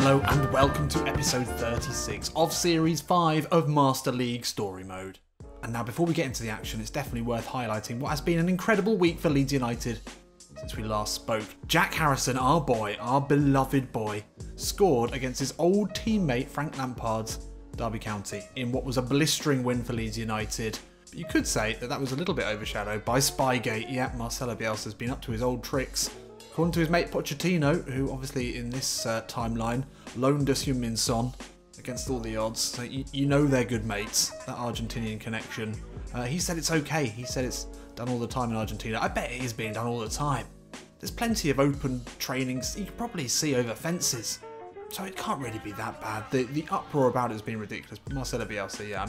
Hello and welcome to episode 36 of Series 5 of Master League Story Mode. And now before we get into the action, it's definitely worth highlighting what has been an incredible week for Leeds United since we last spoke. Jack Harrison, our boy, our beloved boy, scored against his old teammate Frank Lampard's Derby County in what was a blistering win for Leeds United. But you could say that that was a little bit overshadowed by Spygate. Yeah, Marcelo Bielsa's been up to his old tricks. According to his mate Pochettino, who obviously in this timeline loaned us Heung-min Son against all the odds, so you know they're good mates, that Argentinian connection. He said it's okay, he said it's done all the time in Argentina. I bet it is being done all the time. There's plenty of open trainings you can probably see over fences, so it can't really be that bad. The uproar about it has been ridiculous, but Marcelo Bielsa, yeah,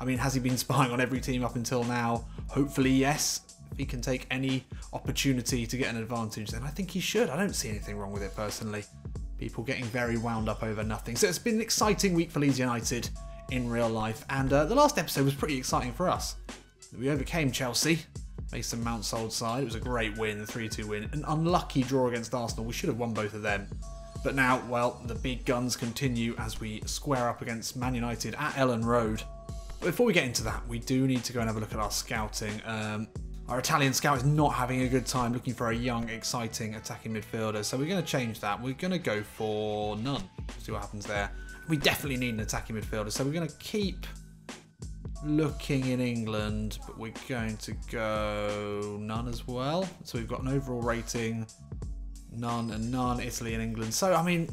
I mean, has he been spying on every team up until now? Hopefully yes. If he can take any opportunity to get an advantage, then I think he should. I don't see anything wrong with it personally. People getting very wound up over nothing. So it's been an exciting week for Leeds United in real life, and the last episode was pretty exciting for us. We overcame Chelsea, Mason Mount's old side. It was a great win, a 3-2 win. An unlucky draw against Arsenal. We should have won both of them. But now, well, the big guns continue as we square up against Man United at Elland Road. But before we get into that, we do need to go and have a look at our scouting. Our Italian scout is not having a good time looking for a young, exciting attacking midfielder, so we're going to change that. We're going to go for none. See what happens there. We definitely need an attacking midfielder, so we're going to keep looking in England, but we're going to go none as well. So we've got an overall rating, none and none, Italy and England. So, I mean,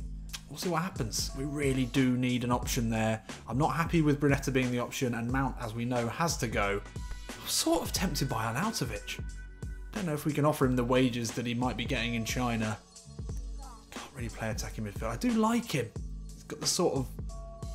we'll see what happens. We really do need an option there. I'm not happy with Brunetta being the option, and Mount, as we know, has to go. I'm sort of tempted by Arnautovic. Don't know if we can offer him the wages that he might be getting in China. Can't really play attacking midfield. I do like him. He's got the sort of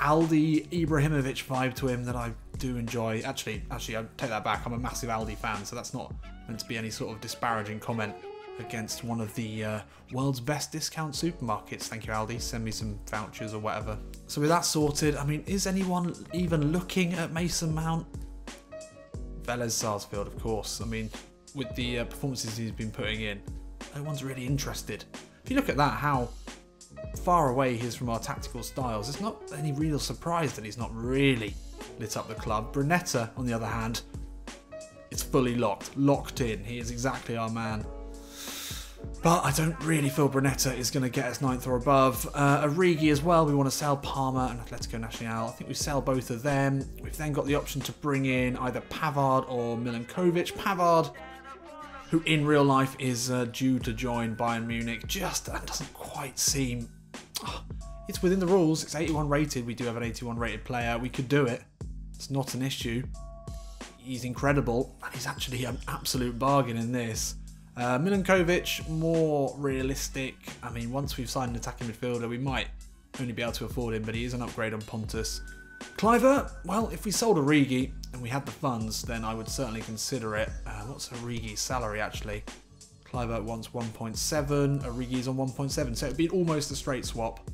Aldi Ibrahimovic vibe to him that I do enjoy. Actually, I take that back. I'm a massive Aldi fan, so that's not meant to be any sort of disparaging comment against one of the world's best discount supermarkets. Thank you, Aldi. Send me some vouchers or whatever. So with that sorted, I mean, is anyone even looking at Mason Mount? Velez Sarsfield, of course. I mean, with the performances he's been putting in, no one's really interested. If you look at that, how far away he is from our tactical styles, it's not any real surprise that he's not really lit up the club. Brunetta, on the other hand, it's fully locked in. He is exactly our man. But I don't really feel Brunetta is going to get us 9th or above. Origi as well, we want to sell Palmer and Atletico Nacional. I think we sell both of them. We've then got the option to bring in either Pavard or Milinkovic. Pavard, who in real life is due to join Bayern Munich, just doesn't quite seem... it's within the rules. It's 81 rated. We do have an 81 rated player. We could do it. It's not an issue. He's incredible, and he's actually an absolute bargain in this. Milinkovic, more realistic. I mean, once we've signed an attacking midfielder, we might only be able to afford him, but he is an upgrade on Pontus. Kluivert, well, if we sold Origi and we had the funds, then I would certainly consider it. What's Origi's salary, actually? Kluivert wants 1.7, Origi's on 1.7, so it would be almost a straight swap.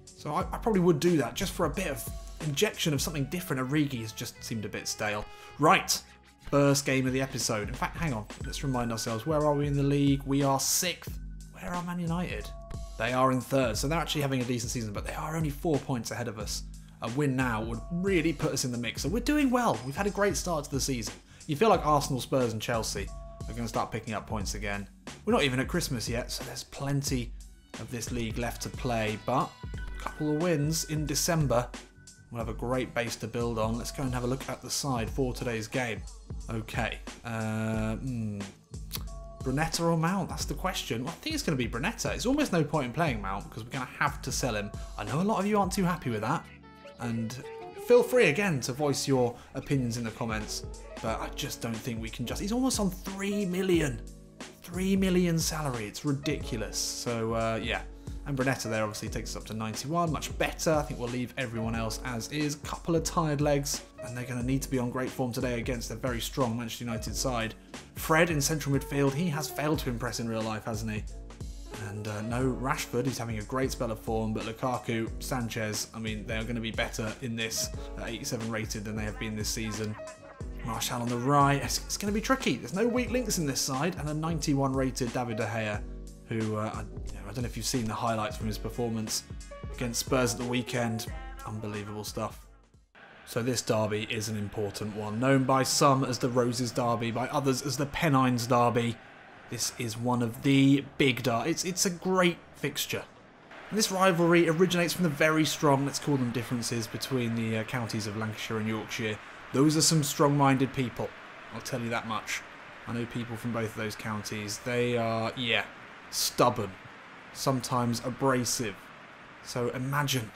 So I probably would do that, just for a bit of injection of something different. Origi has just seemed a bit stale. Right. First game of the episode. In fact, hang on. Let's remind ourselves. Where are we in the league? We are 6th. Where are Man United? They are in 3rd. So they're actually having a decent season, but they are only 4 points ahead of us. A win now would really put us in the mix. So we're doing well. We've had a great start to the season. You feel like Arsenal, Spurs and Chelsea are going to start picking up points again. We're not even at Christmas yet, so there's plenty of this league left to play. But a couple of wins in December. We'll have a great base to build on. Let's go and have a look at the side for today's game. Okay. Brunetta or Mount? That's the question. Well, I think it's going to be Brunetta. It's almost no point in playing Mount because we're going to have to sell him. I know a lot of you aren't too happy with that. And feel free again to voice your opinions in the comments. But I just don't think we can just... He's almost on 3 million. 3 million salary. It's ridiculous. So, yeah. And Brunetta there obviously takes us up to 91, much better. I think we'll leave everyone else as is. Couple of tired legs, and they're going to need to be on great form today against a very strong Manchester United side. Fred in central midfield, he has failed to impress in real life, hasn't he? And no Rashford, he's having a great spell of form, but Lukaku, Sanchez, I mean, they're going to be better in this 87 rated than they have been this season. Martial on the right, it's going to be tricky. There's no weak links in this side, and a 91 rated David De Gea, who I don't know if you've seen the highlights from his performance. against Spurs at the weekend. Unbelievable stuff. So this derby is an important one. Known by some as the Roses Derby, by others as the Pennines Derby. This is one of the big derbies. It's a great fixture. And this rivalry originates from the very strong, let's call them differences, between the counties of Lancashire and Yorkshire. Those are some strong-minded people, I'll tell you that much. I know people from both of those counties. They are, yeah, stubborn, sometimes abrasive. So imagine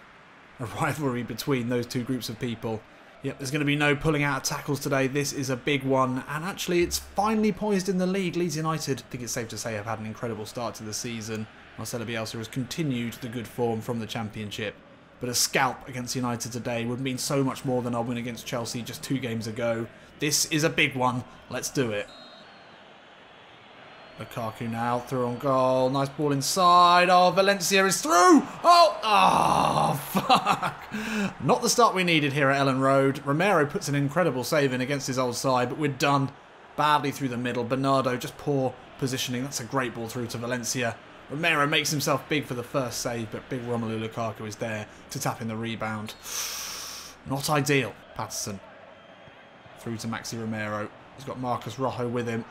a rivalry between those two groups of people. Yep, there's going to be no pulling out of tackles today. This is a big one, and actually it's finally poised in the league. Leeds United, I think it's safe to say, have had an incredible start to the season. Marcelo Bielsa has continued the good form from the Championship. But a scalp against United today would mean so much more than our win against Chelsea just 2 games ago. This is a big one. Let's do it. Lukaku now, through on goal. Nice ball inside. Oh, Valencia is through. Oh, fuck. Not the start we needed here at Elland Road. Romero puts an incredible save in against his old side, but we're done badly through the middle. Bernardo, just poor positioning. That's a great ball through to Valencia. Romero makes himself big for the first save, but big Romelu Lukaku is there to tap in the rebound. Not ideal. Patterson. Through to Maxi Romero. He's got Marcus Rojo with him.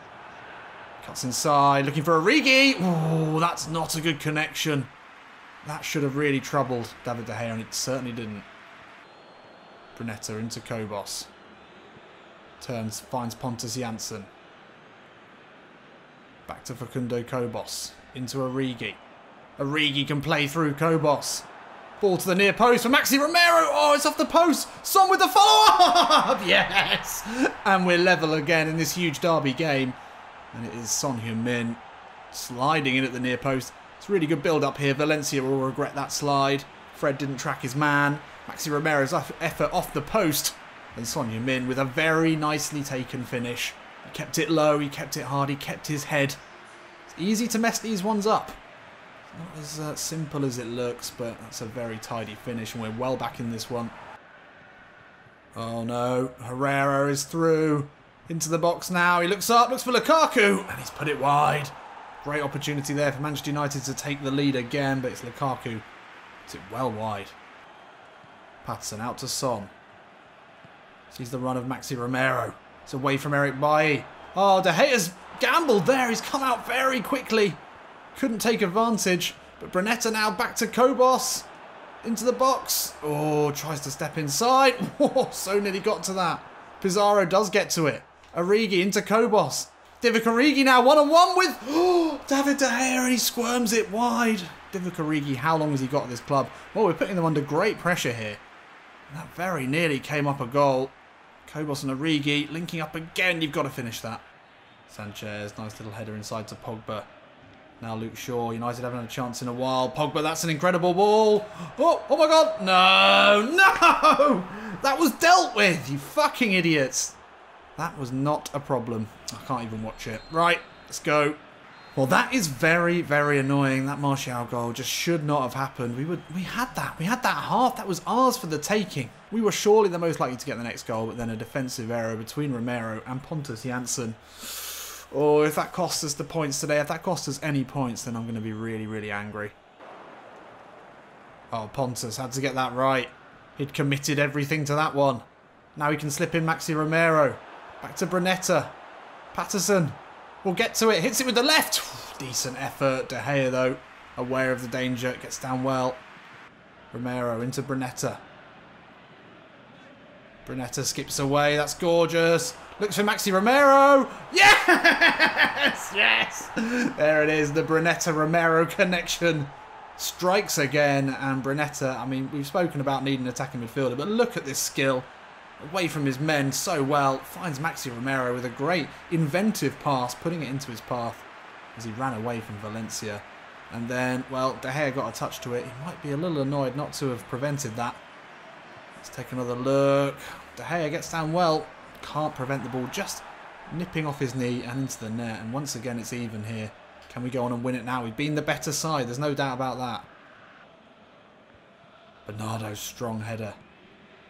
Cuts inside, looking for Origi. Oh, that's not a good connection. That should have really troubled David De Gea, and it certainly didn't. Brunetta into Kobos. Turns, finds Pontus Jansson. Back to Facundo Kobos. Into Origi. Origi can play through Kobos. Ball to the near post for Maxi Romero. Oh, it's off the post. Son with the follow-up. Yes. And we're level again in this huge derby game. And it is Son Heung-min sliding in at the near post. It's a really good build-up here. Valencia will regret that slide. Fred didn't track his man. Maxi Romero's effort off the post. And Son Heung-min with a very nicely taken finish. He kept it low, he kept it hard, he kept his head. It's easy to mess these ones up. It's not as simple as it looks, but that's a very tidy finish, and we're well back in this one. Oh no, Herrera is through. Into the box now, he looks up, looks for Lukaku, and he's put it wide. Great opportunity there for Manchester United to take the lead again, but it's Lukaku. Puts it well wide. Patterson out to Son. Sees the run of Maxi Romero. It's away from Eric Bailly. Oh, De Gea's gambled there. He's come out very quickly. Couldn't take advantage. But Brunetta now back to Kobos. Into the box. Oh, tries to step inside. Oh, so nearly got to that. Pizarro does get to it. Origi into Kobos. Divock Origi now one-on-one with David De Gea, and he squirms it wide. Divock Origi, how long has he got at this club? Well, we're putting them under great pressure here. And that very nearly came up a goal. Kobos and Origi linking up again. You've got to finish that. Sanchez, nice little header inside to Pogba. Now Luke Shaw. United haven't had a chance in a while. Pogba, that's an incredible ball. Oh my God. No. That was dealt with, you fucking idiots. That was not a problem. I can't even watch it. Right, let's go. Well, that is very, very annoying. That Martial goal just should not have happened. We had that. We had that half. That was ours for the taking. We were surely the most likely to get the next goal, but then a defensive error between Romero and Pontus Jansson. Oh, if that costs us the points today, if that costs us any points, then I'm going to be really, really angry. Oh, Pontus had to get that right. He'd committed everything to that one. Now he can slip in Maxi Romero. Back to Brunetta. Patterson will get to it. Hits it with the left. Decent effort. De Gea, though, aware of the danger. Gets down well. Romero into Brunetta. Brunetta skips away. That's gorgeous. Looks for Maxi Romero. Yes! Yes! There it is. The Brunetta-Romero connection. Strikes again. And Brunetta, I mean, we've spoken about needing an attacking midfielder, but look at this skill. Away from his men so well. Finds Maxi Romero with a great inventive pass, putting it into his path as he ran away from Valencia. And then, well, De Gea got a touch to it. He might be a little annoyed not to have prevented that. Let's take another look. De Gea gets down well. Can't prevent the ball, just nipping off his knee and into the net. And once again, it's even here. Can we go on and win it now? We've been the better side. There's no doubt about that. Bernardo's strong header.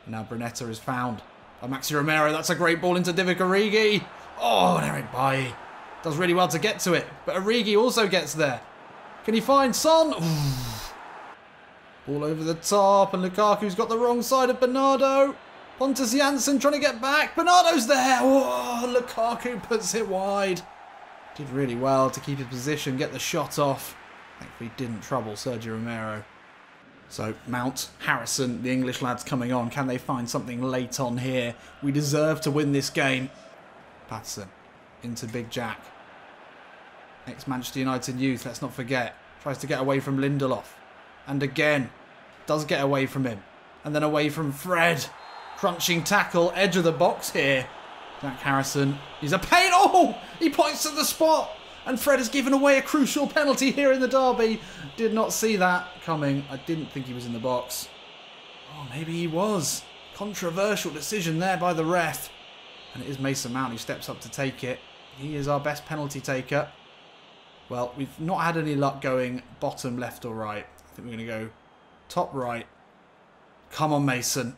Now Brunetta is found by Maxi Romero. That's a great ball into Divock Origi. Oh, and Eric Bailly does really well to get to it. But Origi also gets there. Can he find Son? Ooh. All over the top, and Lukaku's got the wrong side of Bernardo. Pontus Jansson trying to get back. Bernardo's there. Whoa, Lukaku puts it wide. Did really well to keep his position, get the shot off. Thankfully didn't trouble Sergio Romero. So Mount, Harrison, the English lads coming on. Can they find something late on here? We deserve to win this game. Patterson into Big Jack. Ex-Manchester United youth, let's not forget. Tries to get away from Lindelof. And again, does get away from him. And then away from Fred. Crunching tackle, edge of the box here. Jack Harrison, he's a pain. Oh, he points to the spot. And Fred has given away a crucial penalty here in the derby. Did not see that coming. I didn't think he was in the box. Oh, maybe he was. Controversial decision there by the ref. And it is Mason Mount who steps up to take it. He is our best penalty taker. Well, we've not had any luck going bottom left or right. I think we're going to go top right. Come on, Mason.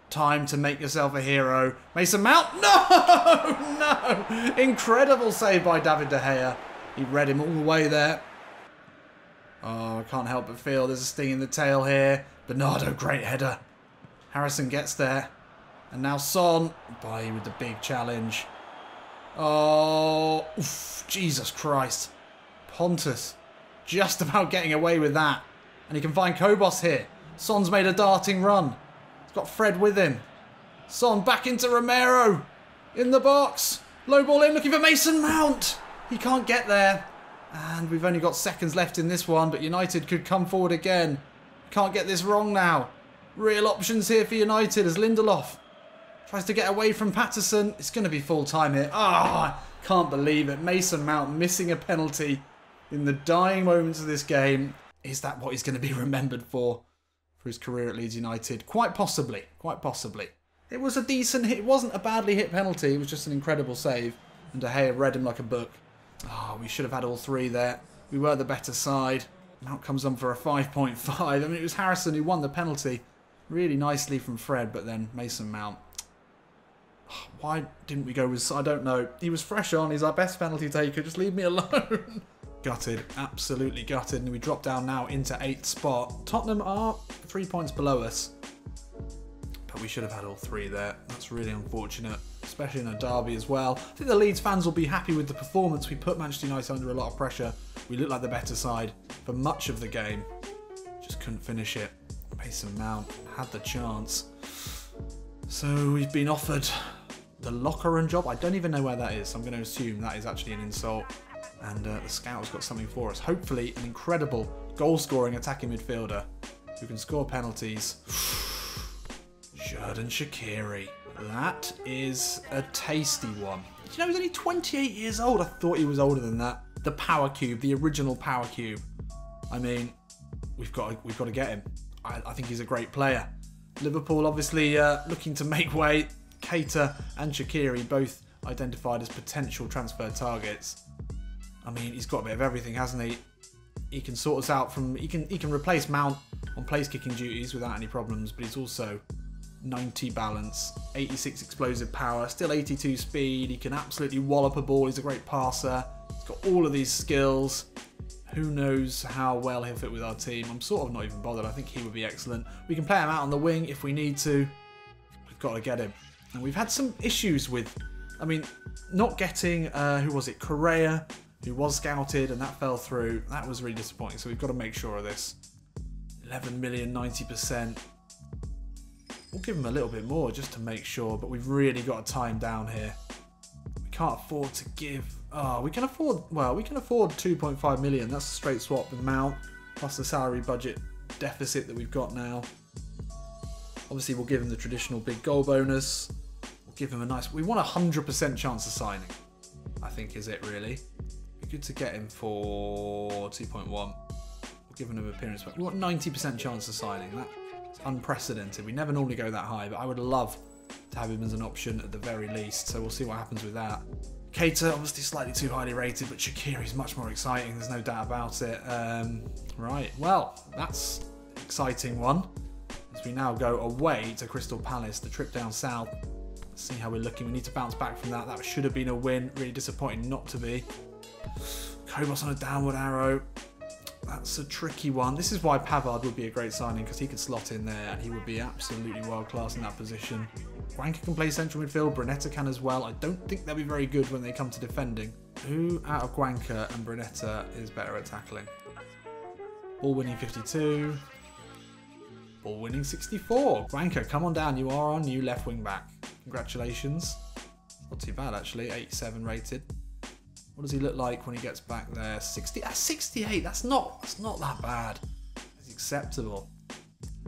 Time to make yourself a hero. Mason Mount. No! No! Incredible save by David De Gea. He read him all the way there. Oh, I can't help but feel there's a sting in the tail here. Bernardo, great header. Harrison gets there. And now Son. By with the big challenge. Oh, oof, Jesus Christ. Pontus just about getting away with that. And he can find Kobos here. Son's made a darting run. He's got Fred with him. Son back into Romero. In the box. Low ball in, looking for Mason Mount. He can't get there. And we've only got seconds left in this one, but United could come forward again. Can't get this wrong now. Real options here for United as Lindelof tries to get away from Patterson. It's going to be full time here. Ah, oh, can't believe it. Mason Mount missing a penalty in the dying moments of this game. Is that what he's going to be remembered for his career at Leeds United? Quite possibly. Quite possibly. It was a decent hit. It wasn't a badly hit penalty. It was just an incredible save. And De Gea read him like a book. Oh, we should have had all three there. We were the better side. Mount comes on for a 5.5. I mean, it was Harrison who won the penalty. Really nicely from Fred, but then Mason Mount. Why didn't we go with... I don't know. He was fresh on. He's our best penalty taker. Just leave me alone. Gutted. Absolutely gutted. And we drop down now into 8th spot. Tottenham are 3 points below us. But we should have had all three there. That's really unfortunate. Especially in a derby as well. I think the Leeds fans will be happy with the performance. We put Manchester United under a lot of pressure. We looked like the better side for much of the game. Just couldn't finish it. Mason Mount had the chance. So we've been offered the locker room job. I don't even know where that is. So I'm going to assume that is actually an insult. And the scout's got something for us. Hopefully an incredible goal-scoring attacking midfielder who can score penalties. Shaqiri. That is a tasty one. Do you know he's only 28 years old? I thought he was older than that. The power cube, the original power cube. I mean, we've got to get him. I think he's a great player. Liverpool obviously looking to make way. Keita and Shaqiri both identified as potential transfer targets. I mean, he's got a bit of everything, hasn't he? He can sort us out from... He can replace Mount on place-kicking duties without any problems, but he's also 90 balance, 86 explosive power, still 82 speed. He can absolutely wallop a ball. He's a great passer. He's got all of these skills. Who knows how well he'll fit with our team. I'm sort of not even bothered. I think he would be excellent. We can play him out on the wing if we need to. We've got to get him. And we've had some issues with, I mean, not getting, who was it, Correa, who was scouted, and that fell through. That was really disappointing, so we've got to make sure of this. 11 million, 90%. We'll give him a little bit more just to make sure, but we've really got to tie him down here. We can't afford to give... Oh, we can afford... Well, we can afford 2.5 million. That's a straight swap with Mount, plus the salary budget deficit that we've got now. Obviously, we'll give him the traditional big goal bonus. We'll give him a nice... We want a 100% chance of signing, I think is it, really. Be good to get him for 2.1. We'll give him an appearance. We want 90% chance of signing. That's unprecedented. We never normally go that high, but I would love to have him as an option at the very least. So we'll see what happens with that. Keita, obviously slightly too highly rated, but Shaqiri's much more exciting. There's no doubt about it. Right, well, that's an exciting one. As we now go away to Crystal Palace, the trip down south. Let's see how we're looking. We need to bounce back from that. That should have been a win. Really disappointing not to be. Kobos on a downward arrow. That's a tricky one. This is why Pavard would be a great signing, because he could slot in there and he would be absolutely world class in that position. Guanca can play central midfield, Brunetta can as well. I don't think they'll be very good when they come to defending. Who out of Guanca and Brunetta is better at tackling? Ball winning 52. Ball winning 64. Guanca, come on down. You are our new left wing back. Congratulations. Not too bad actually. 87 rated. What does he look like when he gets back there? 68. That's not that bad. It's acceptable.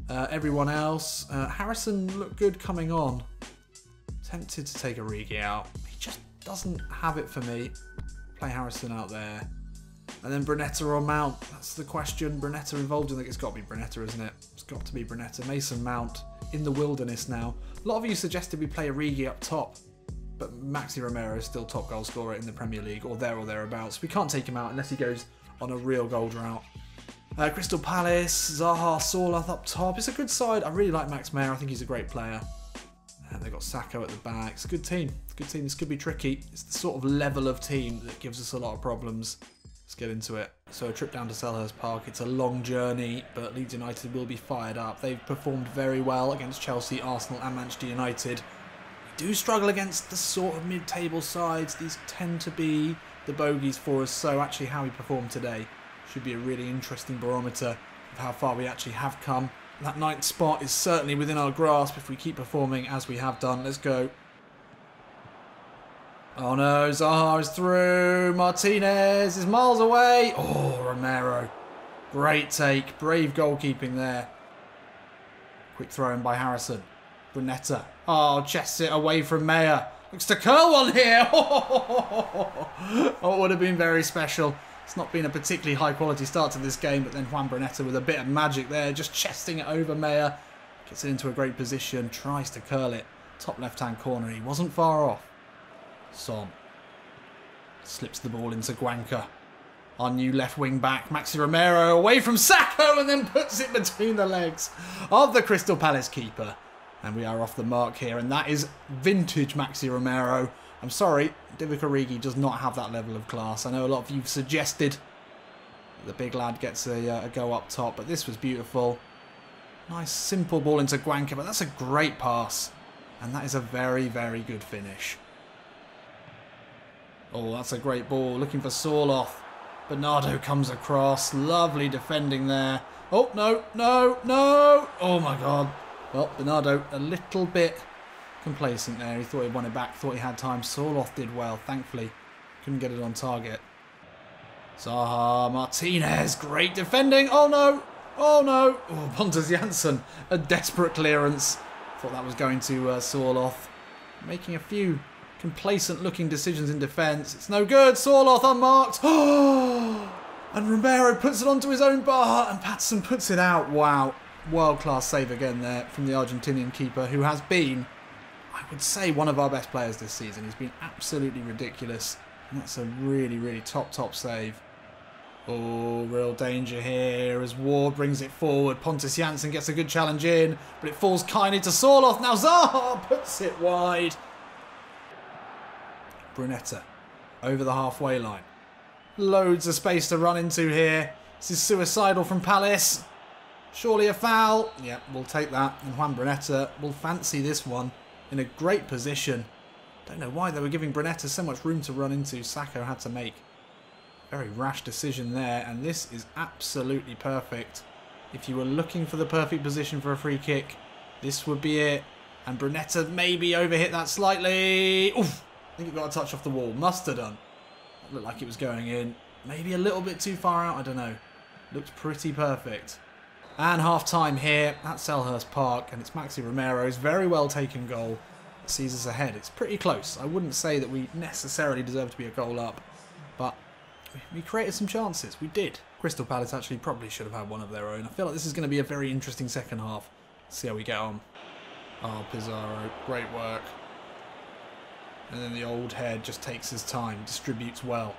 Everyone else. Harrison looked good coming on. Tempted to take Origi out. He just doesn't have it for me. Play Harrison out there. And then Brunetta or Mount. That's the question. Brunetta involved in it. It's got to be Brunetta, isn't it? It's got to be Brunetta. Mason Mount in the wilderness now. A lot of you suggested we play Origi up top. But Maxi Romero is still top goal scorer in the Premier League, or there or thereabouts. We can't take him out unless he goes on a real goal drought. Crystal Palace, Zaha, Sorloth up top. It's a good side. I really like Max Meyer. I think he's a great player. And they've got Sacco at the back. It's a good team. It's a good team. This could be tricky. It's the sort of level of team that gives us a lot of problems. Let's get into it. So a trip down to Selhurst Park. It's a long journey, but Leeds United will be fired up. They've performed very well against Chelsea, Arsenal and Manchester United. Do struggle against the sort of mid-table sides. These tend to be the bogeys for us, so actually how we perform today should be a really interesting barometer of how far we actually have come. That 9th spot is certainly within our grasp if we keep performing as we have done. Let's go. Oh no, Zaha is through. Martinez is miles away. Oh, Romero. Great take. Brave goalkeeping there. Quick throw in by Harrison. Brunetta. Oh, chests it away from Meyer. Looks to curl one here. Oh, it would have been very special. It's not been a particularly high quality start to this game, but then Juan Brunetta with a bit of magic there, just chesting it over Meyer. Gets it into a great position, tries to curl it. Top left-hand corner, he wasn't far off. Son. Slips the ball into Guanca. Our new left wing back, Maxi Romero, away from Sacco and then puts it between the legs of the Crystal Palace keeper. And we are off the mark here, and that is vintage Maxi Romero. I'm sorry, Divock Origi does not have that level of class. I know a lot of you have suggested the big lad gets a go up top, but this was beautiful. Nice simple ball into Guanca, but that's a great pass. And that is a very, very good finish. Oh, that's a great ball. Looking for Sorloth. Bernardo comes across. Lovely defending there. Oh, no, no, no. Oh, my God. Well, Bernardo a little bit complacent there. He thought he'd won it back, thought he had time. Sorloth did well, thankfully. Couldn't get it on target. Zaha, Martinez, great defending. Oh no, oh no. Oh, Pontus Jansson, a desperate clearance. Thought that was going to Sorloth. Making a few complacent looking decisions in defence. It's no good. Sorloth unmarked. Oh, and Romero puts it onto his own bar and Patterson puts it out. Wow. World-class save again there from the Argentinian keeper, who has been, I would say, one of our best players this season. He's been absolutely ridiculous. And that's a really, really top save. Oh, real danger here as Ward brings it forward. Pontus Jansson gets a good challenge in, but it falls kindly to Sorloth. Now Zaha puts it wide. Brunetta over the halfway line. Loads of space to run into here. This is suicidal from Palace. Surely a foul. Yeah, we'll take that. And Juan Brunetta will fancy this one in a great position. Don't know why they were giving Brunetta so much room to run into. Sacco had to make a very rash decision there. And this is absolutely perfect. If you were looking for the perfect position for a free kick, this would be it. And Brunetta maybe overhit that slightly. Oof, I think it got a touch off the wall. Must have done. It looked like it was going in. Maybe a little bit too far out. I don't know. Looked pretty perfect. And half-time here at Selhurst Park, and it's Maxi Romero's very well taken goal that sees us ahead. It's pretty close. I wouldn't say that we necessarily deserve to be a goal up, but we created some chances. We did. Crystal Palace actually probably should have had one of their own. I feel like this is going to be a very interesting second half. Let's see how we get on. Oh, Pizarro, great work. And then the old head just takes his time, distributes well.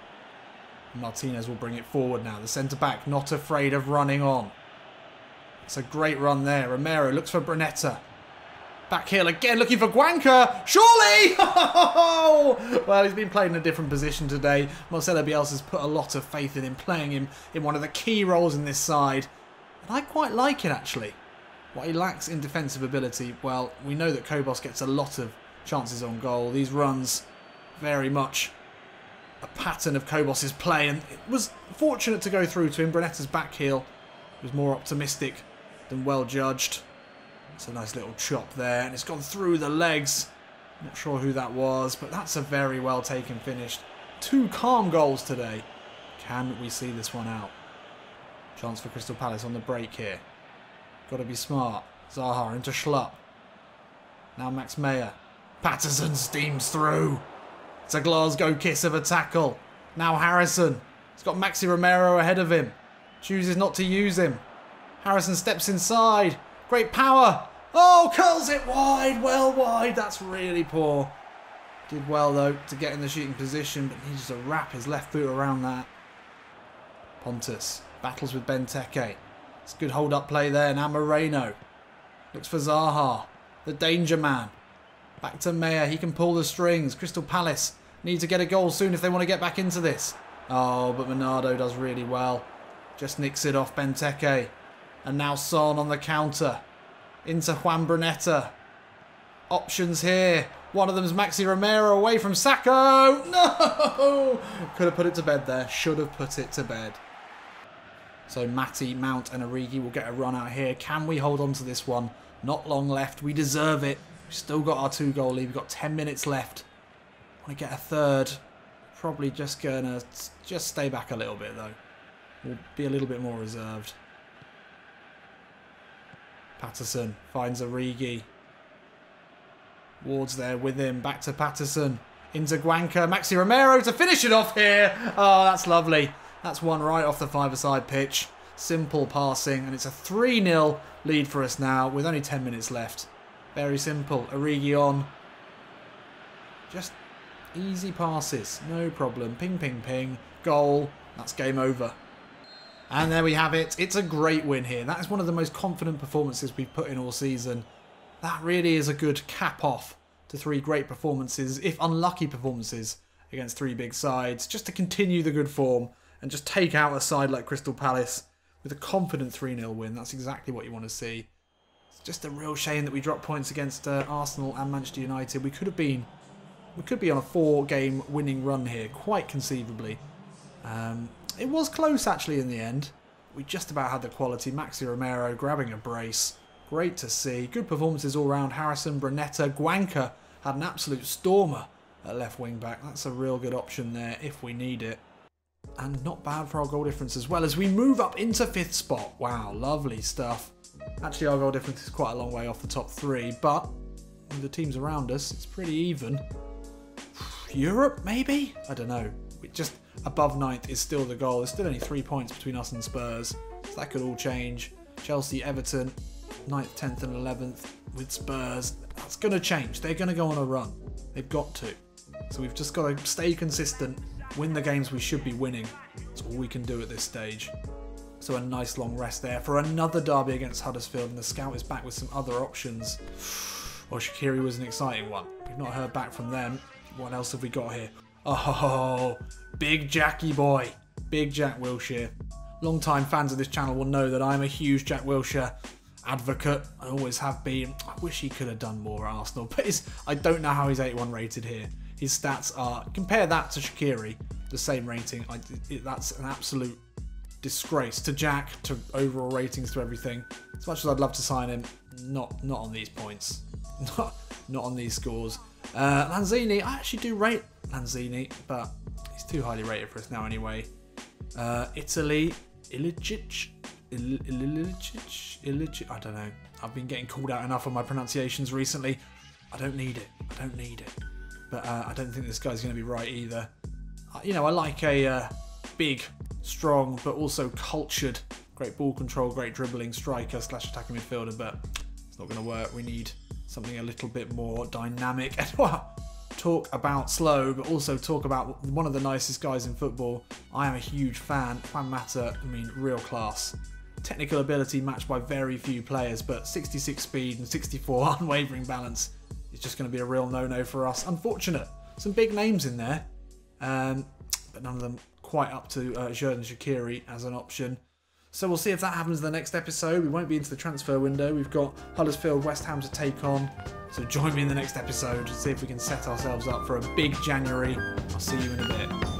Martinez will bring it forward now. The centre-back not afraid of running on. It's a great run there. Romero looks for Brunetta. Back heel again, looking for Guanca. Surely! Well, he's been played in a different position today. Marcelo Bielsa's put a lot of faith in him, playing him in one of the key roles in this side. And I quite like it, actually. What he lacks in defensive ability, well, we know that Kobos gets a lot of chances on goal. These runs, very much a pattern of Kobos's play, and it was fortunate to go through to him. Brunetta's back heel was more optimistic than well judged. It's a nice little chop there, and it's gone through the legs. Not sure who that was, but that's a very well taken finish. 2 calm goals today. Can we see this one out? Chance for Crystal Palace on the break here. Got to be smart. Zaha into Schlupp. Now Max Meyer. Patterson steams through. It's a Glasgow kiss of a tackle. Now Harrison. He's got Maxi Romero ahead of him. Chooses not to use him. Harrison steps inside. Great power. Oh, curls it wide. Well wide. That's really poor. Did well, though, to get in the shooting position, but needs to wrap his left foot around that. Pontus battles with Benteke. It's good hold-up play there. Now Moreno. Looks for Zaha. The danger man. Back to Meyer. He can pull the strings. Crystal Palace need to get a goal soon if they want to get back into this. Oh, but Bernardo does really well. Just nicks it off Benteke. And now Son on the counter. Into Juan Brunetta. Options here. One of them's Maxi Romero away from Sacco. No! Could have put it to bed there. Should have put it to bed. So Matty, Mount and Origi will get a run out here. Can we hold on to this one? Not long left. We deserve it. We've still got our 2-goal lead. We've got 10 minutes left. Want to get a third. Probably just going to stay back a little bit, though. We'll be a little bit more reserved. Patterson finds Origi. Ward's there with him. Back to Patterson. Into Guanca. Maxi Romero to finish it off here. Oh, that's lovely. That's one right off the 5-a-side pitch. Simple passing. And it's a 3-0 lead for us now with only 10 minutes left. Very simple. Origi on. Just easy passes. No problem. Ping, ping, ping. Goal. That's game over. And there we have it. It's a great win here. That is one of the most confident performances we've put in all season. That really is a good cap off to 3 great performances, if unlucky performances, against 3 big sides. Just to continue the good form and just take out a side like Crystal Palace with a confident 3-0 win. That's exactly what you want to see. It's just a real shame that we dropped points against Arsenal and Manchester United. We could be on a 4-game winning run here, quite conceivably. It was close actually in the end. We just about had the quality. Maxi Romero grabbing a brace. Great to see. Good performances all round. Harrison, Brunetta, Guanca had an absolute stormer at left wing back. That's a real good option there if we need it. And not bad for our goal difference as well as we move up into 5th spot. Wow, lovely stuff. Actually, our goal difference is quite a long way off the top 3, but with the teams around us, it's pretty even. Europe, maybe? I don't know. Just above 9th is still the goal. There's still only 3 points between us and Spurs, so that could all change. Chelsea, Everton, 9th, 10th and 11th with Spurs. That's going to change. They're going to go on a run. They've got to. So we've just got to stay consistent, win the games we should be winning. That's all we can do at this stage. So a nice long rest there for another derby against Huddersfield, and the scout is back with some other options. Well, Shaqiri was an exciting one. We've not heard back from them. What else have we got here? Oh, big Jackie boy. Big Jack Wilshere. Long-time fans of this channel will know that I'm a huge Jack Wilshere advocate. I always have been. I wish he could have done more at Arsenal, but I don't know how he's 81 rated here. His stats are, compare that to Shaqiri, the same rating. That's an absolute disgrace to Jack, to overall ratings, to everything. As much as I'd love to sign him, not on these points. Not on these scores. Lanzini, I actually do rate Lanzini, but he's too highly rated for us now anyway. Italy, Ilicic, I don't know. I've been getting called out enough on my pronunciations recently. I don't need it. But I don't think this guy's going to be right either. You know, I like a big, strong, but also cultured, great ball control, great dribbling striker / attacking midfielder, but it's not going to work. We need something a little bit more dynamic. And talk about slow, but also talk about one of the nicest guys in football. I am a huge fan. Juan Mata, I mean, real class. technical ability matched by very few players, but 66 speed and 64 unwavering balance is just going to be a real no-no for us. Unfortunate. Some big names in there, but none of them quite up to Shaqiri as an option. So we'll see if that happens in the next episode. We won't be into the transfer window. We've got Huddersfield, West Ham to take on. So join me in the next episode to see if we can set ourselves up for a big January. I'll see you in a bit.